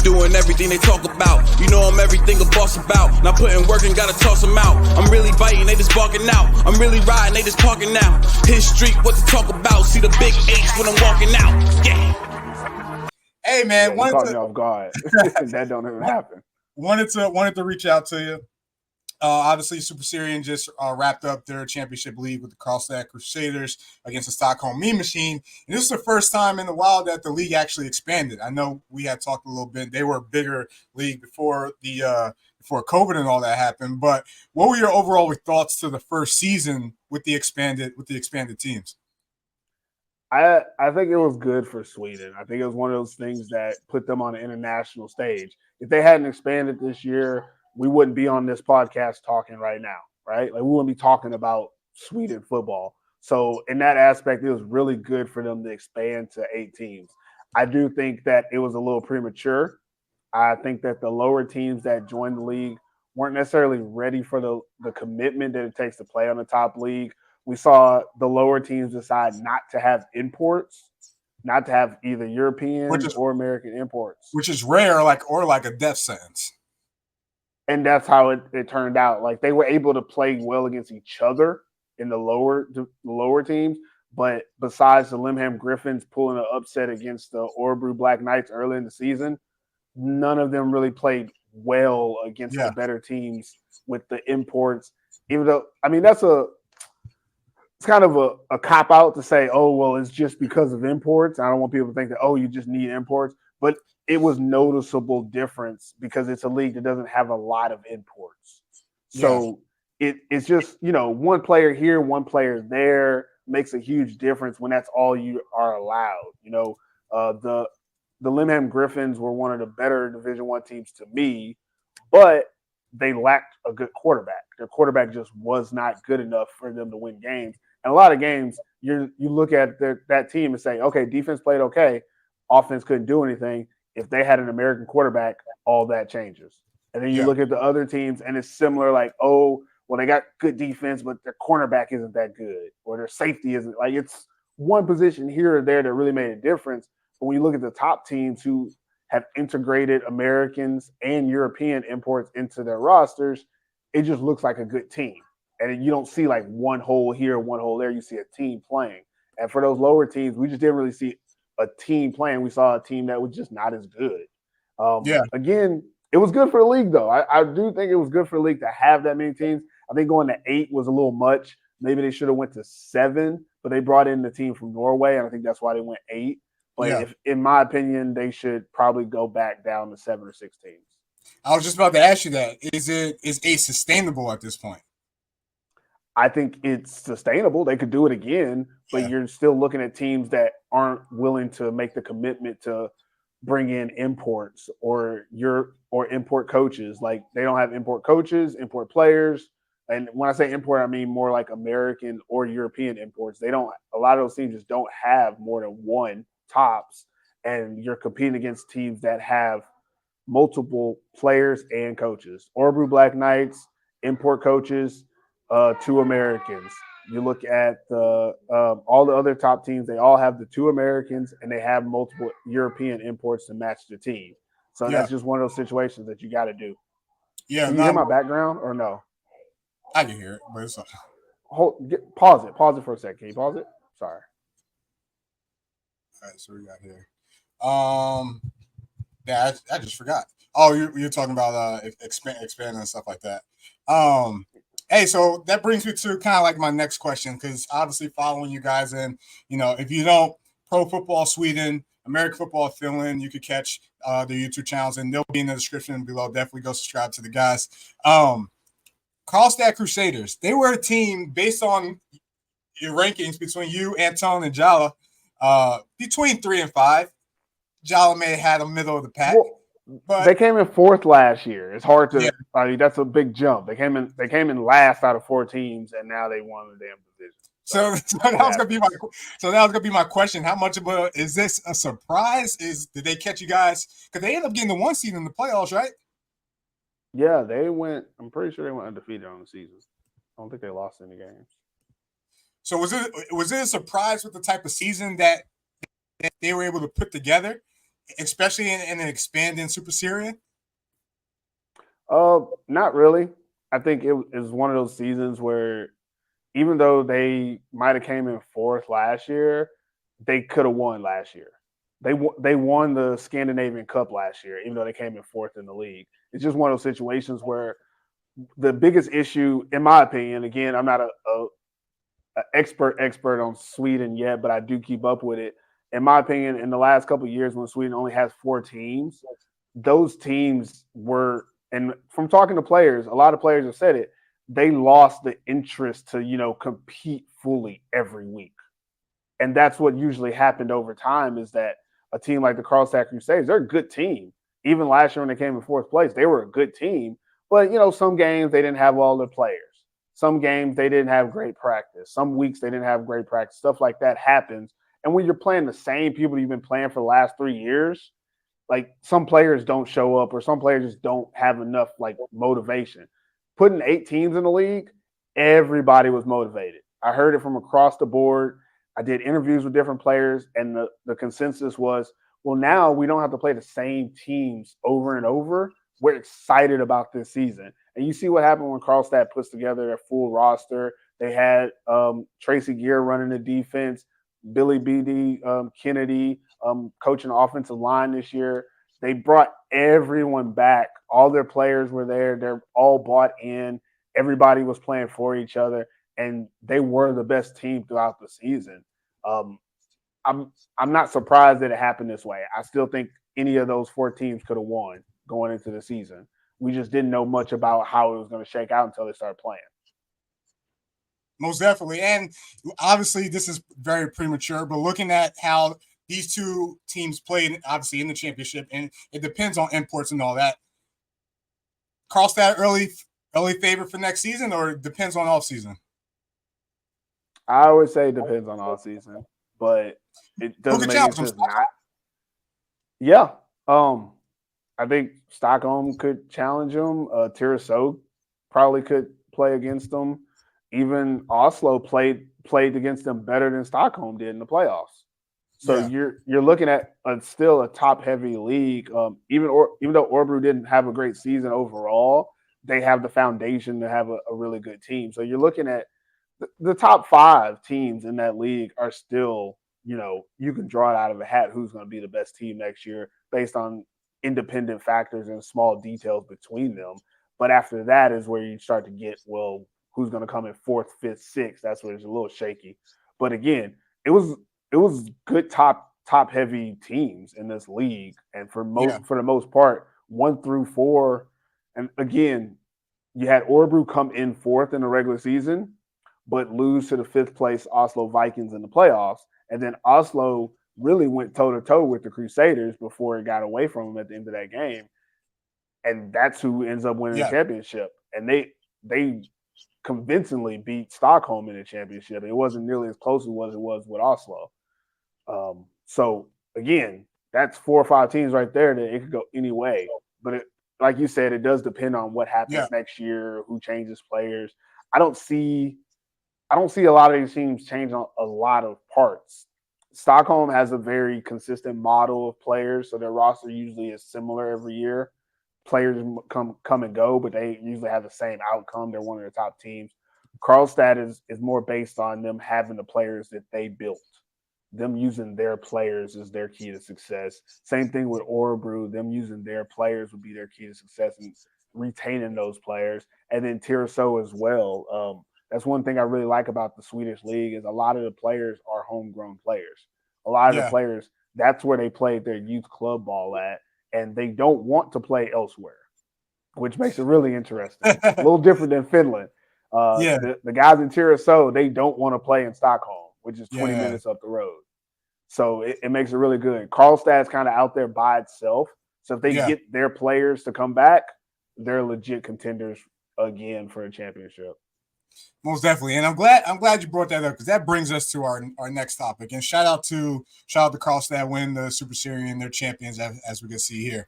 doing everything they talk about. You know I'm everything a boss about. Not putting work and gotta toss them out. I'm really biting, they just barking out. I'm really riding, they just parking now. His street, what to talk about. See the big H when I'm walking out. Yeah. Hey man, you caught me off guard. That don't ever happen. Wanted to reach out to you. Obviously, Super Syrian just wrapped up their championship league with the Karlstad Crusaders against the Stockholm Mean Machine. And this is the first time in a while that the league actually expanded. I know we had talked a little bit. They were a bigger league before before COVID and all that happened. But what were your overall thoughts to the first season with the expanded teams? I think it was good for Sweden. I think it was one of those things that put them on an international stage. If they hadn't expanded this year, we wouldn't be on this podcast talking right now, right? Like we wouldn't be talking about Sweden football. So in that aspect, it was really good for them to expand to 8 teams. I do think that it was a little premature. I think that the lower teams that joined the league weren't necessarily ready for the commitment that it takes to play on the top league. We saw the lower teams decide not to have imports, not to have either European or American imports. Which is rare, like a death sentence. And that's how it turned out. Like they were able to play well against each other in the lower teams. But besides the Limham Griffins pulling an upset against the Orebro Black Knights early in the season, none of them really played well against the better teams with the imports. Even though, I mean, it's kind of a cop out to say, oh, well, it's just because of imports. I don't want people to think that, oh, you just need imports. But it was noticeable difference because it's a league that doesn't have a lot of imports. So it's just, one player here, one player there makes a huge difference when that's all you are allowed. The Limham Griffins were one of the better Division I teams to me, but they lacked a good quarterback. Their quarterback just was not good enough for them to win games. And a lot of games, you look at that team and say, okay, defense played okay, offense couldn't do anything. If they had an American quarterback, all that changes. And then you look at the other teams, and it's similar, like, oh, well, they got good defense, but their cornerback isn't that good, or their safety isn't. Like, it's one position here or there that really made a difference. But when you look at the top teams who have integrated Americans and European imports into their rosters, it just looks like a good team. And you don't see like one hole here, one hole there. You see a team playing. And for those lower teams, we just didn't really see a team playing. We saw a team that was just not as good. Again, it was good for the league, though. I do think it was good for the league to have that many teams. I think going to 8 was a little much. Maybe they should have went to 7, but they brought in the team from Norway, and I think that's why they went 8. But if, in my opinion, they should probably go back down to 7 or 6 teams. I was just about to ask you that. Is 8 sustainable at this point? I think it's sustainable. They could do it again, but you're still looking at teams that aren't willing to make the commitment to bring in imports or import coaches. Like they don't have import coaches, import players. And when I say import, I mean more like American or European imports. A lot of those teams just don't have more than one tops. And you're competing against teams that have multiple players and coaches. Orebro Black Knights, import coaches, 2 Americans. You look at all the other top teams, they all have the 2 Americans and they have multiple European imports to match the team. So that's just one of those situations that you got to do. Yeah. Can you hear my background or no? I can hear it, but it's pause it. Pause it for a second. Can you pause it? Sorry. All right, so we got here. I just forgot. Oh, you're talking about expanding and stuff like that. Hey, so that brings me to kind of like my next question, because obviously following you guys in, if you don't, Pro Football Sweden, American Football Finland, you could catch the YouTube channels, and they'll be in the description below. Definitely go subscribe to the guys. Karlstad Crusaders, they were a team based on your rankings between you, Anton, and Jala, between 3 and 5. Jala may have had a middle of the pack. Well, but they came in 4th last year. It's hard to. I mean, that's a big jump. They came in last out of 4 teams, and now they won the damn division. So that was gonna be my question. How much of is this a surprise? Did they catch you guys? Because they ended up getting the 1 seed in the playoffs, right? Yeah, they went. I'm pretty sure they went undefeated on the season. I don't think they lost any games. So was it a surprise with the type of season that they were able to put together? especially in an expanding Super Series? Not really. I think it is one of those seasons where even though they might have came in fourth last year, they could have won last year. They won the Scandinavian Cup last year, even though they came in fourth in the league. It's just one of those situations where the biggest issue, in my opinion, again, I'm not a expert on Sweden yet, but I do keep up with it. In my opinion, in the last couple of years, when Sweden only has 4 teams, those teams were, and from talking to players, a lot of players have said it, they lost the interest to, compete fully every week. And that's what usually happened over time, is that a team like the Karlstad Crusaders, they're a good team. Even last year when they came in fourth place, they were a good team. But, some games they didn't have all their players. Some games they didn't have great practice. Some weeks they didn't have great practice. Stuff like that happens. And when you're playing the same people you've been playing for the last 3 years, like some players don't show up or some players just don't have enough like motivation. Putting 8 teams in the league, everybody was motivated. I heard it from across the board. I did interviews with different players, and the consensus was, well, now we don't have to play the same teams over and over. We're excited about this season. And you see what happened when Karlstad puts together their full roster. They had Tracy Gear running the defense, Billy B.D. Kennedy coaching the offensive line this year. They brought everyone back. All their players were there. They're all bought in. Everybody was playing for each other, and they were the best team throughout the season. I'm not surprised that it happened this way. I still think any of those 4 teams could have won going into the season. We just didn't know much about how it was going to shake out until they started playing. Most definitely. And obviously this is very premature, but looking at how these 2 teams played, obviously in the championship, and it depends on imports and all that. Karlstad early favorite for next season, or it depends on off season? I would say it depends on all season, but it doesn't make any sense not. Yeah. I think Stockholm could challenge them. Tyresö probably could play against them. Even Oslo played against them better than Stockholm did in the playoffs. So you're looking at still a top heavy league. Even though Örebro didn't have a great season overall, they have the foundation to have a really good team. So you're looking at the top 5 teams in that league are still, you can draw it out of a hat who's going to be the best team next year based on independent factors and small details between them. But after that is where you start to get, well, who's going to come in 4th, 5th, 6th. That's where it's a little shaky. But again, it was good top heavy teams in this league, and for the most part, 1 through 4. And again, you had Örebro come in 4th in the regular season, but lose to the 5th place Oslo Vikings in the playoffs, and then Oslo really went toe to toe with the Crusaders before it got away from them at the end of that game, and that's who ends up winning the championship. And they convincingly beat Stockholm in the championship. It wasn't nearly as close as it was with Oslo. So again, that's 4 or 5 teams right there that it could go any way. But like you said, it does depend on what happens next year, who changes players. I don't see a lot of these teams change on a lot of parts. Stockholm has a very consistent model of players, so their roster usually is similar every year. Players come and go, but they usually have the same outcome. They're one of the top teams. Karlstad is more based on them having the players that they built. Them using their players is their key to success. Same thing with Örebro. Them using their players would be their key to success and retaining those players. And then Tyresö as well. That's one thing I really like about the Swedish league is a lot of the players are homegrown players. A lot of the players, that's where they played their youth club ball at, and they don't want to play elsewhere, which makes it really interesting. A little different than Finland. The guys in Tyresö, they don't want to play in Stockholm, which is 20 minutes up the road. So it makes it really good. Karlstad's kind of out there by itself. So if they get their players to come back, they're legit contenders again for a championship. Most definitely. And I'm glad you brought that up, because that brings us to our next topic. And shout out to Karlstad winning the Super Series and their champions, as we can see here.